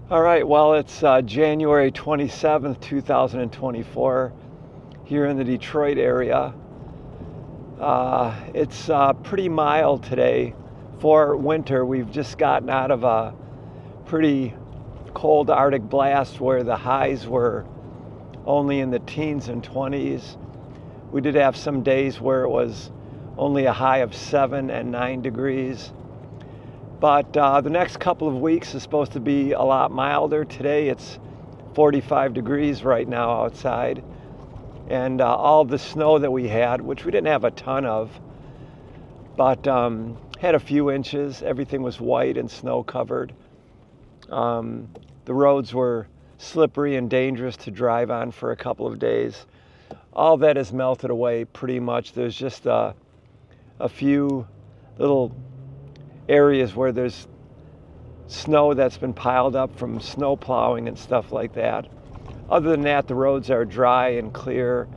All right, well, it's January 27th, 2024, here in the Detroit area. It's pretty mild today for winter. We've just gotten out of a pretty cold Arctic blast where the highs were only in the teens and 20s. We did have some days where it was only a high of 7 and 9 degrees. But the next couple of weeks is supposed to be a lot milder. Today it's 45 degrees right now outside. And all the snow that we had, which we didn't have a ton of, but had a few inches. Everything was white and snow covered. The roads were slippery and dangerous to drive on for a couple of days. All that has melted away pretty much. There's just a few little areas where there's snow that's been piled up from snow plowing and stuff like that. Other than that, the roads are dry and clear.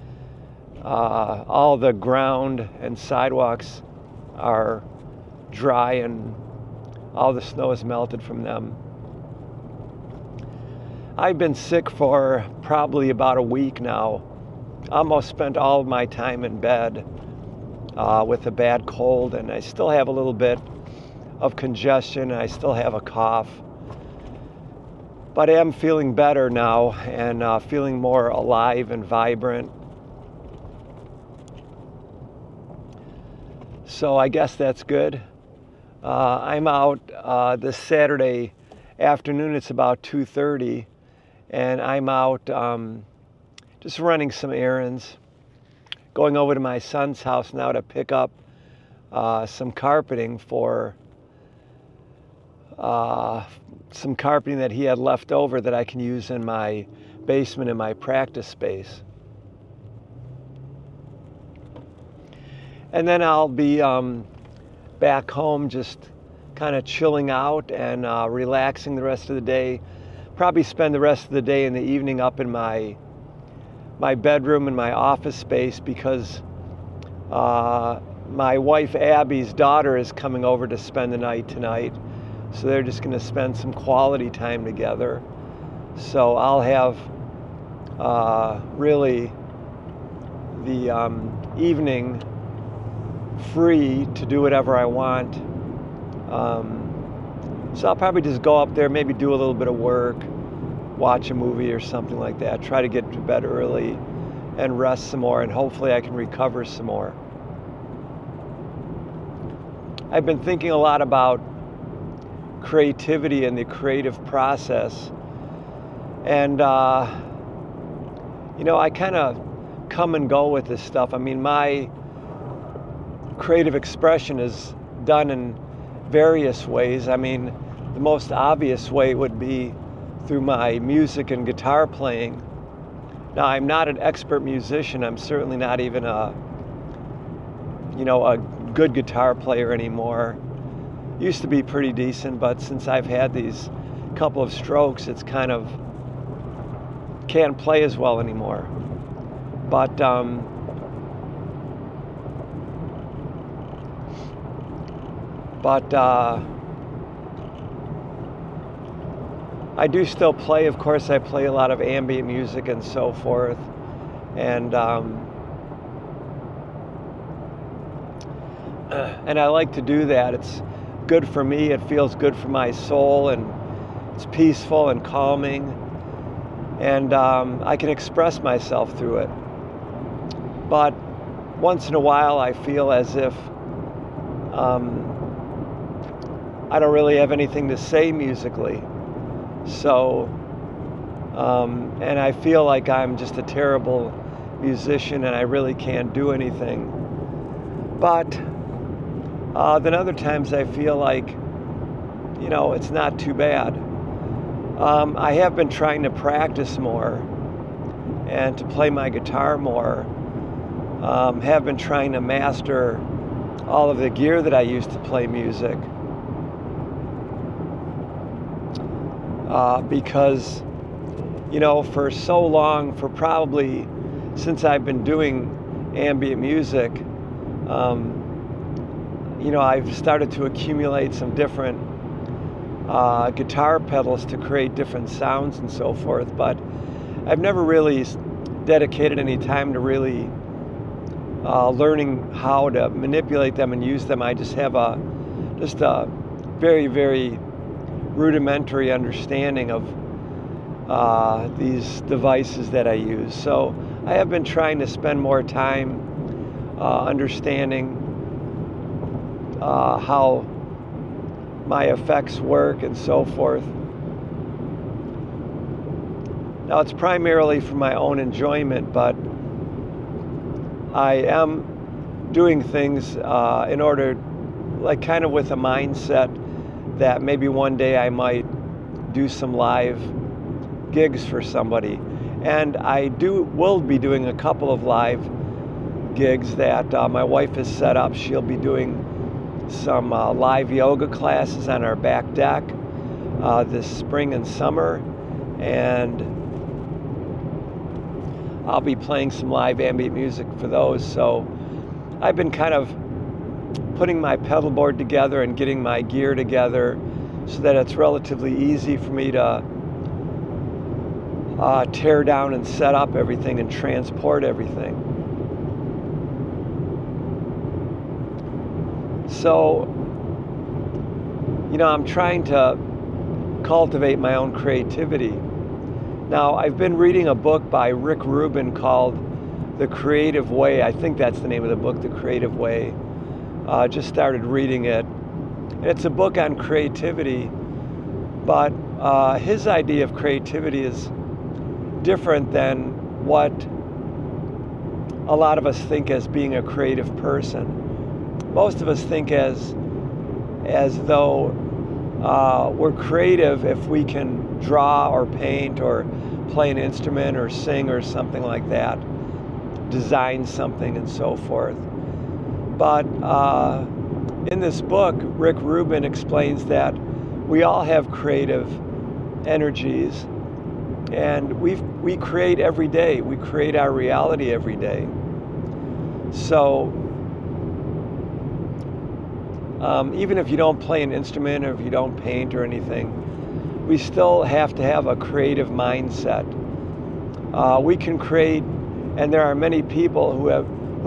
All the ground and sidewalks are dry and all the snow has melted from them. I've been sick for probably about a week now. Almost spent all of my time in bed with a bad cold, and I still have a little bit of congestion, and I still have a cough. But I am feeling better now and feeling more alive and vibrant. So I guess that's good. I'm out this Saturday afternoon. It's about 2:30, and I'm out just running some errands. Going over to my son's house now to pick up some carpeting for some carpeting that he had left over that I can use in my basement in my practice space. And then I'll be back home just kind of chilling out and relaxing the rest of the day. Probably spend the rest of the day in the evening up in my bedroom in my office space because my wife Abby's daughter is coming over to spend the night tonight. So they're just going to spend some quality time together. So I'll have really the evening free to do whatever I want. So I'll probably just go up there, maybe do a little bit of work, watch a movie or something like that, try to get to bed early and rest some more, and hopefully I can recover some more. I've been thinking a lot about creativity and the creative process, and you know, I kind of come and go with this stuff. I mean, my creative expression is done in various ways. I mean, the most obvious way would be through my music and guitar playing. Now, I'm not an expert musician. I'm certainly not even a good guitar player anymore. Used to be pretty decent, but since I've had these couple of strokes, it's kind of can't play as well anymore. But I do still play. Of course, I play a lot of ambient music and so forth, and I like to do that. It's good for me. It feels good for my soul, and it's peaceful and calming, and I can express myself through it. But once in a while I feel as if I don't really have anything to say musically. So and I feel like I'm just a terrible musician and I really can't do anything. But then other times I feel like, it's not too bad. I have been trying to practice more and to play my guitar more. Have been trying to master all of the gear that I use to play music. Because, for so long, for probably since I've been doing ambient music, I've started to accumulate some different guitar pedals to create different sounds and so forth, but I've never really dedicated any time to really learning how to manipulate them and use them. I just have a very, very rudimentary understanding of these devices that I use. So I have been trying to spend more time understanding how my effects work and so forth. Now, it's primarily for my own enjoyment, but I am doing things in order, like kind of with a mindset that maybe one day I might do some live gigs for somebody. And I will be doing a couple of live gigs that my wife has set up. She'll be doing some live yoga classes on our back deck this spring and summer, and I'll be playing some live ambient music for those. So I've been kind of putting my pedal board together and getting my gear together so that it's relatively easy for me to tear down and set up everything and transport everything. So, you know, I'm trying to cultivate my own creativity. Now, I've been reading a book by Rick Rubin called The Creative Way. I think that's the name of the book, The Creative Way. Just started reading it. And it's a book on creativity, but his idea of creativity is different than what a lot of us think as being a creative person. Most of us think as though we're creative if we can draw or paint or play an instrument or sing or something like that, design something and so forth. But in this book, Rick Rubin explains that we all have creative energies, and we create every day. We create our reality every day. So even if you don't play an instrument or if you don't paint or anything, we still have to have a creative mindset. We can create, and there are many people who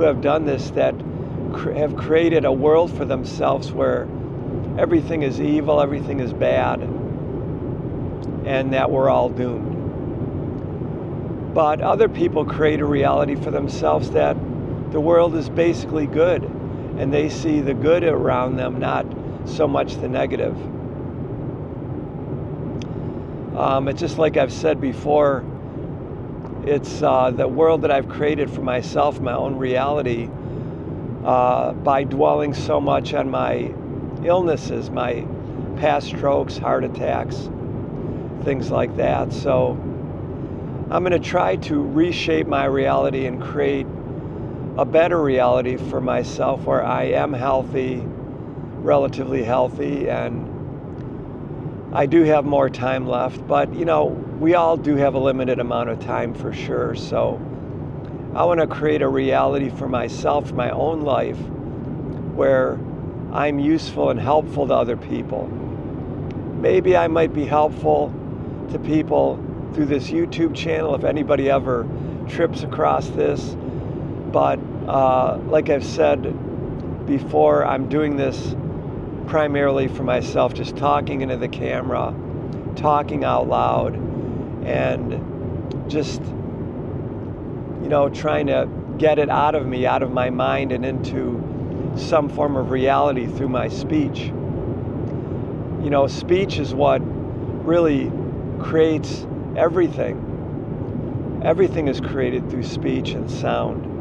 have done this, that have created a world for themselves where everything is evil, everything is bad, and that we're all doomed. But other people create a reality for themselves that the world is basically good, and they see the good around them, not so much the negative. It's just like I've said before, it's the world that I've created for myself, my own reality, by dwelling so much on my illnesses, my past strokes, heart attacks, things like that. So I'm going to try to reshape my reality and create a better reality for myself where I am healthy, relatively healthy, and I do have more time left. But, you know, we all do have a limited amount of time for sure. So I want to create a reality for myself, my own life, where I'm useful and helpful to other people. Maybe I might be helpful to people through this YouTube channel if anybody ever trips across this. But like I've said before, I'm doing this primarily for myself, just talking into the camera, talking out loud, and just, you know, trying to get it out of me, out of my mind, and into some form of reality through my speech. You know, speech is what really creates everything. Everything is created through speech and sound.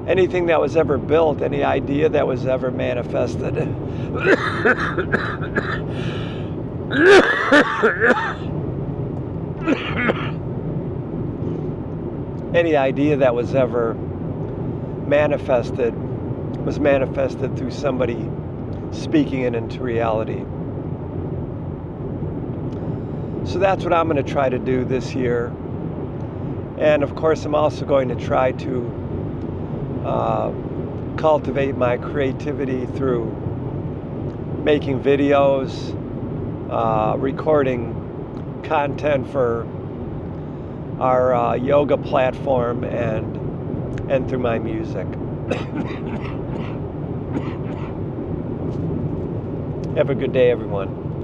Anything that was ever built, any idea that was ever manifested, any idea that was ever manifested was manifested through somebody speaking it into reality. So that's what I'm going to try to do this year. And of course, I'm also going to try to cultivate my creativity through making videos, recording content for our yoga platform and through my music. Have a good day, everyone.